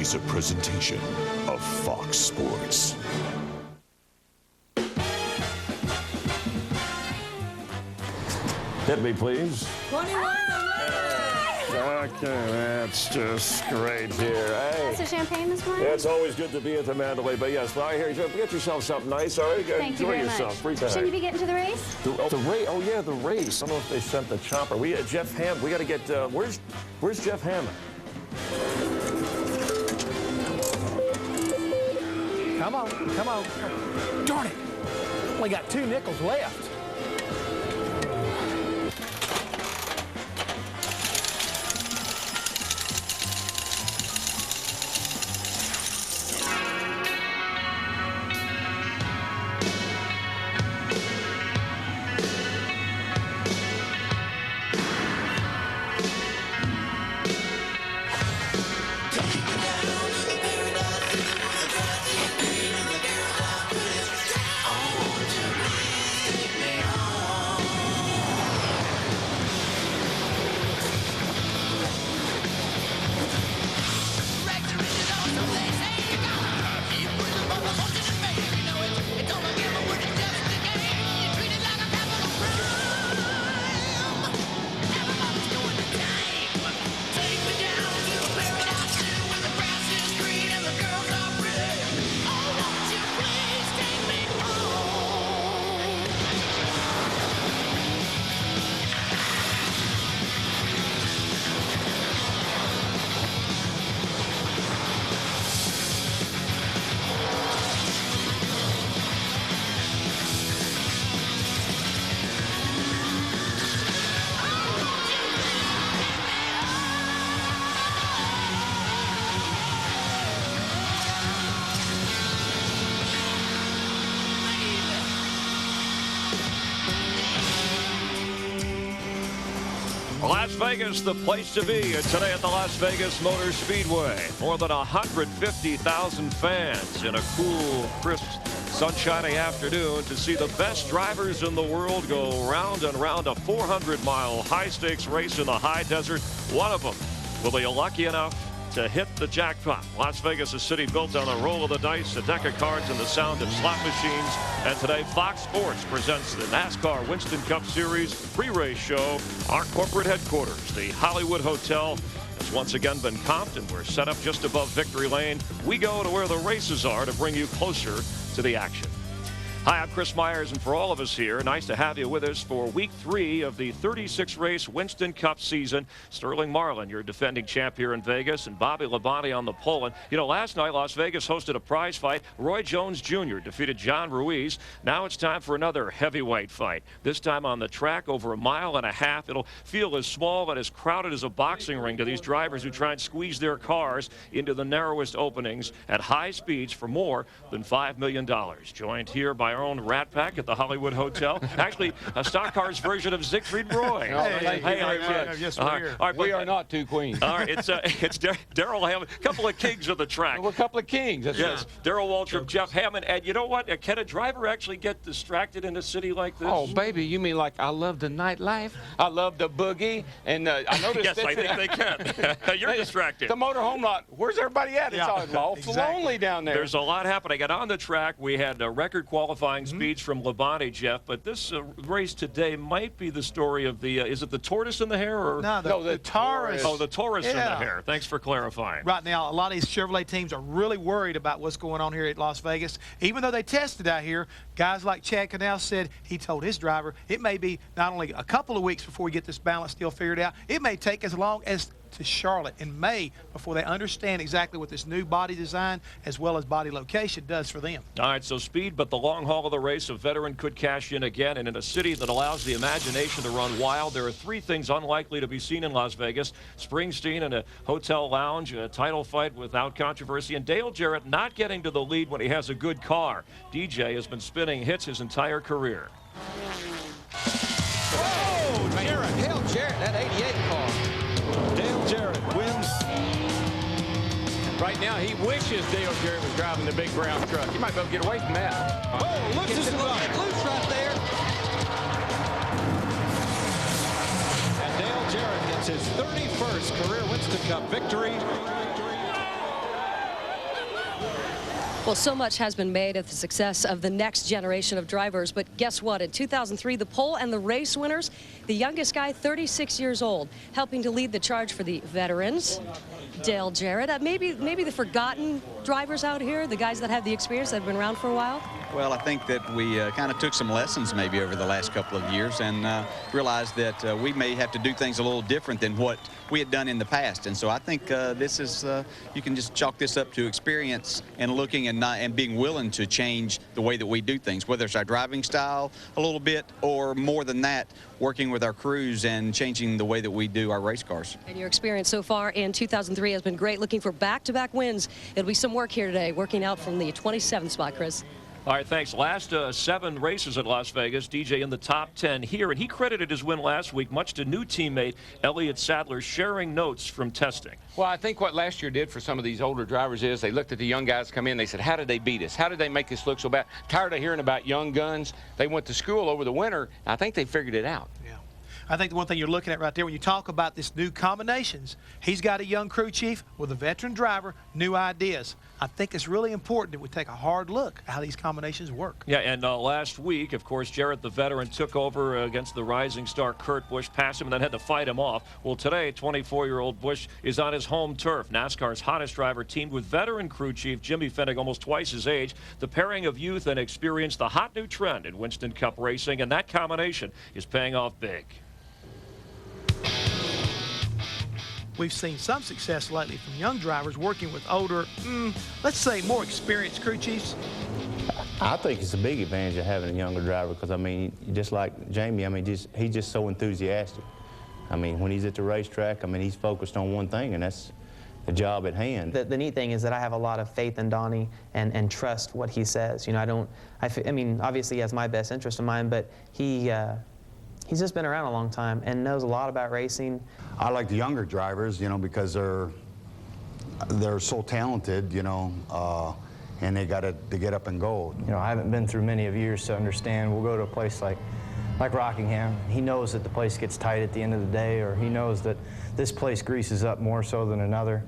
is a presentation of Fox Sports. Hit me, please. 21. Okay, that's just great here. Hey. That's a champagne this morning? Yeah, it's always good to be at the Mandalay, but yes, well, I hear you. Get yourself something nice, all right? Thank you very yourself. much. Free time. Shouldn't you be getting to the race? The race? Oh, yeah, the race. I don't know if they sent the chopper. We Jeff Hammond. We got to get. Where's Jeff Hammond? Come on. Darn it. Only got 2 nickels left. Las Vegas, the place to be today at the Las Vegas Motor Speedway. More than 150,000 fans in a cool, crisp, sunshiny afternoon to see the best drivers in the world go round and round a 400-mile high-stakes race in the high desert. One of them will be lucky enough to hit the jackpot. Las Vegas, a city built on a roll of the dice, a deck of cards, and the sound of slot machines. And today, Fox Sports presents the NASCAR Winston Cup Series pre-race show. Our corporate headquarters, the Hollywood Hotel, has once again been comped, and we're set up just above Victory Lane. We go to where the races are to bring you closer to the action. Hi, I'm Chris Myers, and for all of us here, nice to have you with us for Week 3 of the 36-race Winston Cup season. Sterling Marlin, your defending champ here in Vegas, and Bobby Labonte on the pole. And, you know, last night, Las Vegas hosted a prize fight. Roy Jones Jr. defeated John Ruiz. Now it's time for another heavyweight fight, this time on the track over 1.5 miles. It'll feel as small and as crowded as a boxing ring to these drivers who try and squeeze their cars into the narrowest openings at high speeds for more than $5 million. Joined here by our own Rat Pack at the Hollywood Hotel. Actually, a stock car's version of Siegfried Roy. Yes, we're here. All right, we are not two queens. All right, it's Darrell Hammond, a couple of kings of the track. We're a couple of kings. That's yes, Darrell Waltrip, Jeff Hammond, and you know what? Can a driver actually get distracted in a city like this? Oh, baby, you mean like I love the nightlife? I love the boogie, and I noticed yes, I think they can. You're distracted. The motorhome lot. Where's everybody at? It's all lonely down there. There's a lot happening. And on the track, we had record qualifying speeds from Labonte, Jeff. But this race today might be the story of the. Is it the tortoise in the hare or No, the Taurus. Oh, the Taurus in the hare. Thanks for clarifying. Right now, a lot of these Chevrolet teams are really worried about what's going on here at Las Vegas. Even though they tested out here, guys like Chad Canal said he told his driver it may be not only a couple of weeks before we get this balance still figured out, it may take as long as to Charlotte in May before they understand exactly what this new body design as well as body location does for them. All right, so speed, but the long haul of the race, a veteran could cash in again. And in a city that allows the imagination to run wild, there are three things unlikely to be seen in Las Vegas. Springsteen in a hotel lounge, a title fight without controversy, and Dale Jarrett not getting to the lead when he has a good car. DJ has been spinning hits his entire career. Oh, Jarrett. Dale Jarrett, that 88 car. Dale Jarrett wins. Right now, he wishes Dale Jarrett was driving the big brown truck. He might be able to get away from that. Oh, looks as right. Loose right there. And Dale Jarrett gets his 31st career Winston Cup victory. Well, so much has been made of the success of the next generation of drivers, but guess what? In 2003, the pole and the race winners, the youngest guy, 36 years old, helping to lead the charge for the veterans, Dale Jarrett. Maybe the forgotten drivers out here, the guys that have the experience that have been around for a while. Well, I think that we kind of took some lessons maybe over the last couple of years and realized that we may have to do things a little different than what we had done in the past. And so I think this is, you can just chalk this up to experience and looking and being willing to change the way that we do things, whether it's our driving style a little bit or more than that, working with our crews and changing the way that we do our race cars. And your experience so far in 2003 has been great. Looking for back-to-back wins. It'll be some work here today, working out from the 27th spot, Chris. All right, thanks. Last 7 races at Las Vegas, DJ in the top 10 here, and he credited his win last week much to new teammate Elliott Sadler sharing notes from testing. Well, I think what last year did for some of these older drivers is they looked at the young guys come in, they said, how did they beat us? How did they make us look so bad? Tired of hearing about young guns. They went to school over the winter. I think they figured it out. Yeah. I think the one thing you're looking at right there when you talk about this new combinations, he's got a young crew chief with a veteran driver, new ideas. I think it's really important that we take a hard look at how these combinations work. Yeah, and last week, of course, Jarrett, the veteran, took over against the rising star Kurt Busch, passed him, and then had to fight him off. Well, today, 24-year-old Busch is on his home turf. NASCAR's hottest driver teamed with veteran crew chief Jimmy Fennig, almost twice his age. The pairing of youth and experience, the hot new trend in Winston Cup racing, and that combination is paying off big. We've seen some success lately from young drivers working with older, let's say more experienced crew chiefs. I think it's a big advantage of having a younger driver because, I mean, just like Jamie, I mean, he's just so enthusiastic. I mean, when he's at the racetrack, I mean, he's focused on one thing, and that's the job at hand. The neat thing is that I have a lot of faith in Donnie and trust what he says. You know, I mean, obviously he has my best interest in mind, but he's just been around a long time and knows a lot about racing. I like the younger drivers, you know, because they're so talented, you know, and they get up and go. You know, I haven't been through many of years to understand. We'll go to a place like Rockingham. He knows that the place gets tight at the end of the day, or he knows that this place greases up more so than another.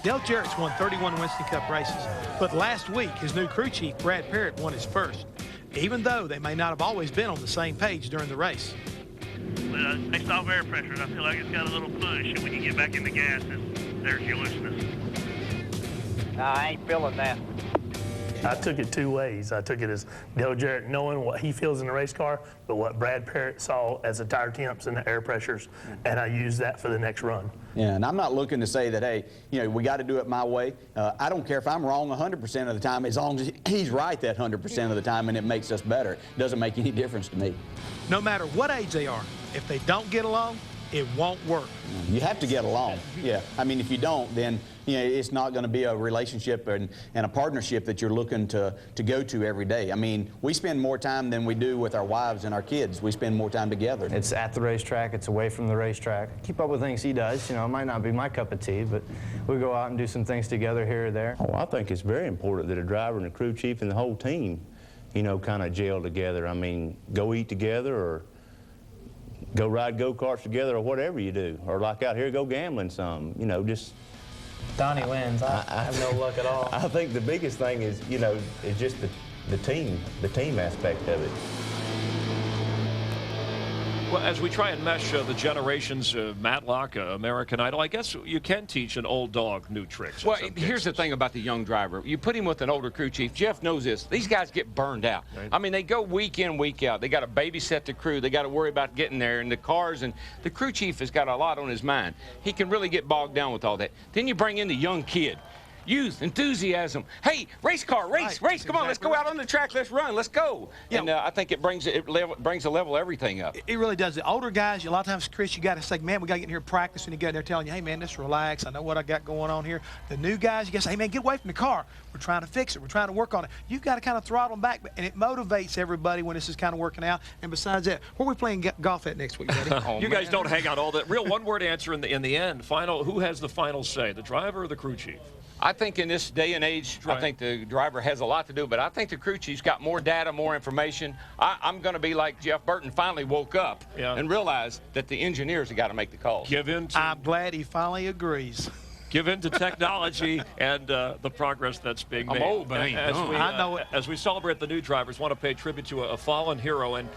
Dale Jarrett's won 31 Winston Cup races, but last week his new crew chief, Brad Parrott, won his first, even though they may not have always been on the same page during the race. Based off air pressure, I feel like it's got a little push, and when you get back in the gas, there's your looseness. I ain't feeling that. I took it 2 ways. I took it as Dale Jarrett knowing what he feels in the race car, but what Brad Parrott saw as the tire temps and the air pressures, and I used that for the next run. Yeah, and I'm not looking to say that, hey, you know, we got to do it my way. I don't care if I'm wrong 100% of the time, as long as he's right that 100% of the time, and it makes us better. It doesn't make any difference to me. No matter what age they are, if they don't get along, it won't work. You have to get along. Yeah. I mean, if you don't, then you know it's not going to be a relationship and a partnership that you're looking to go to every day. I mean, we spend more time than we do with our wives and our kids. We spend more time together. It's at the racetrack. It's away from the racetrack. Keep up with things he does. You know, it might not be my cup of tea, but we go out and do some things together here or there. Oh, I think it's very important that a driver and a crew chief and the whole team, you know, kind of gel together. I mean, go eat together or go ride go-karts together or whatever you do. Or like out here, go gambling some, you know, just... Donnie wins. I have no luck at all. I think the biggest thing is, you know, is just the team aspect of it. Well, as we try and mesh the generations, Matlock, American Idol, I guess you can teach an old dog new tricks. Well, here's the thing about the young driver. You put him with an older crew chief. Jeff knows this. These guys get burned out. Right. I mean, they go week in, week out. They got to babysit the crew. They got to worry about getting there and the cars. And the crew chief has got a lot on his mind. He can really get bogged down with all that. Then you bring in the young kid. Youth, enthusiasm. Hey, race car, race. Come on, let's go out on the track, let's run, let's go. Yeah. And I think it brings a level everything up. It really does. The older guys, a lot of times, Chris, you got to say, man, we got to get in here and practice, and you get in there telling you, hey, man, just relax. I know what I got going on here. The new guys, you got to say, hey, man, get away from the car. We're trying to fix it. We're trying to work on it. You've got to kind of throttle them back, and it motivates everybody when this is kind of working out. And besides that, where are we playing golf at next week, buddy? You guys don't hang out all that. Real one-word answer in the end. Final. Who has the final say, the driver or the crew chief? I think in this day and age, right. I think the driver has a lot to do, but I think the crew chief's got more data, more information. I'm going to be like Jeff Burton finally woke up and realized that the engineers have got to make the calls. Give in to... I'm glad he finally agrees. give in to technology and the progress that's being made. I'm old, but I ain't dumb. I know it. As we celebrate the new drivers, want to pay tribute to a fallen hero, and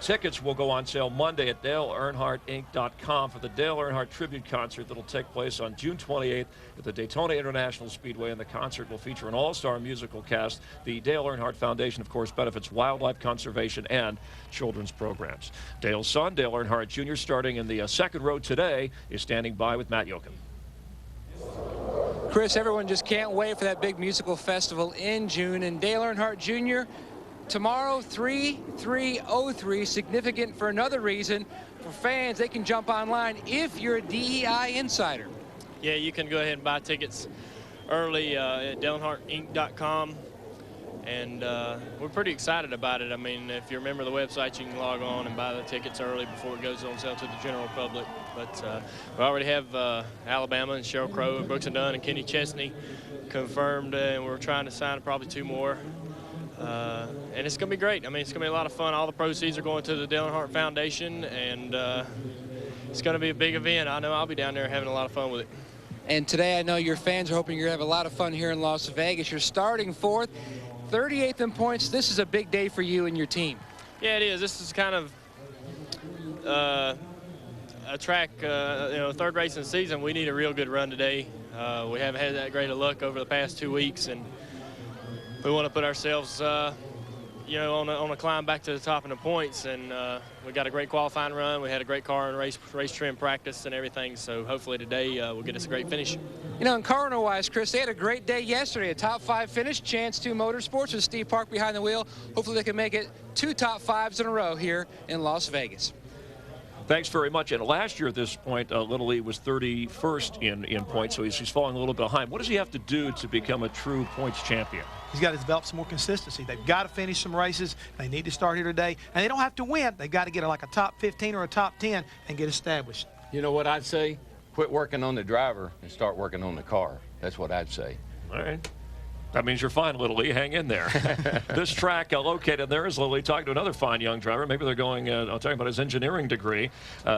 tickets will go on sale Monday at DaleEarnhardtInc.com for the Dale Earnhardt Tribute Concert that will take place on June 28th at the Daytona International Speedway, and the concert will feature an all-star musical cast. The Dale Earnhardt Foundation, of course, benefits wildlife conservation and children's programs. Dale's son, Dale Earnhardt Jr., starting in the second row today, is standing by with Matt Yoakum. Chris, everyone just can't wait for that big musical festival in June. And Dale Earnhardt Jr., tomorrow, 3-3-0-3, significant for another reason. For fans, they can jump online if you're a DEI insider. Yeah, you can go ahead and buy tickets early at DaleEarnhardtInc.com. And we're pretty excited about it. I mean, if you're a member of the website, you can log on and buy the tickets early before it goes on sale to the general public. But we already have Alabama and Sheryl Crow and Brooks and Dunn and Kenny Chesney confirmed, and we're trying to sign probably 2 more. And it's going to be great. I mean, it's going to be a lot of fun. All the proceeds are going to the Dale Earnhardt Foundation, and it's going to be a big event. I know I'll be down there having a lot of fun with it. And today I know your fans are hoping you're going to have a lot of fun here in Las Vegas. You're starting 4th. 38th in points. This is a big day for you and your team. Yeah, it is. This is kind of a track, third race in the season. We need a real good run today. We haven't had that great of luck over the past 2 weeks, and we want to put ourselves, on a climb back to the top in the points. And we got a great qualifying run. We had a great car and race trim practice and everything. So hopefully today will get us a great finish. You know, and car-wise, Chris, they had a great day yesterday. A top 5 finish. Chance 2 Motorsports with Steve Park behind the wheel. Hopefully they can make it 2 top 5s in a row here in Las Vegas. Thanks very much. And last year at this point, Little Lee was 31st in points, so he's falling a little bit behind. What does he have to do to become a true points champion? He's got to develop some more consistency. They've got to finish some races. They need to start here today. And they don't have to win. They've got to get like a top 15 or a top 10 and get established. You know what I'd say? Quit working on the driver and start working on the car. That's what I'd say. All right. That means you're fine, Little Lee. Hang in there. This track located there is Little Lee talking to another fine young driver. Maybe they're going, talking about his engineering degree.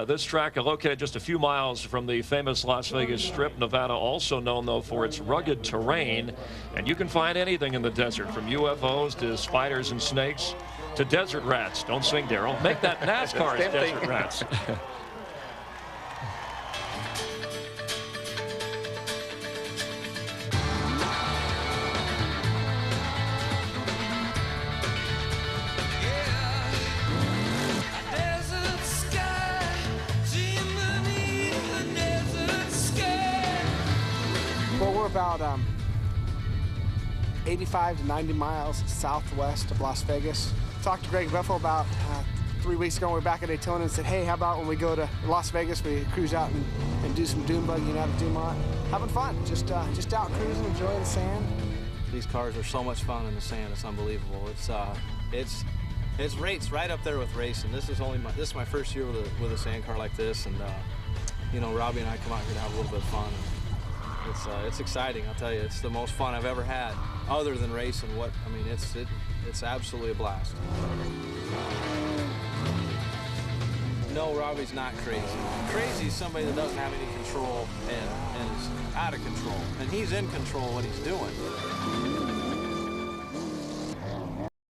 This track located just a few miles from the famous Las Vegas Strip, Nevada, also known, though, for its rugged terrain. And you can find anything in the desert, from UFOs to spiders and snakes to desert rats. Don't sing, Daryl. Make that NASCAR's desert rats. We're about 85 to 90 miles southwest of Las Vegas. Talked to Greg Ruffalo about 3 weeks ago. We were back at Daytona and said, hey, how about when we go to Las Vegas, we cruise out and do some dune bugging out of Dumont. Having fun, just out cruising, enjoying the sand. These cars are so much fun in the sand. It's unbelievable. It's rates right up there with racing. This is my first year with a sand car like this, and Robbie and I come out here to have a little bit of fun. It's exciting, I'll tell you. It's the most fun I've ever had, other than racing. It's absolutely a blast. No, Robbie's not crazy. Crazy is somebody that doesn't have any control and is out of control. And he's in control of what he's doing.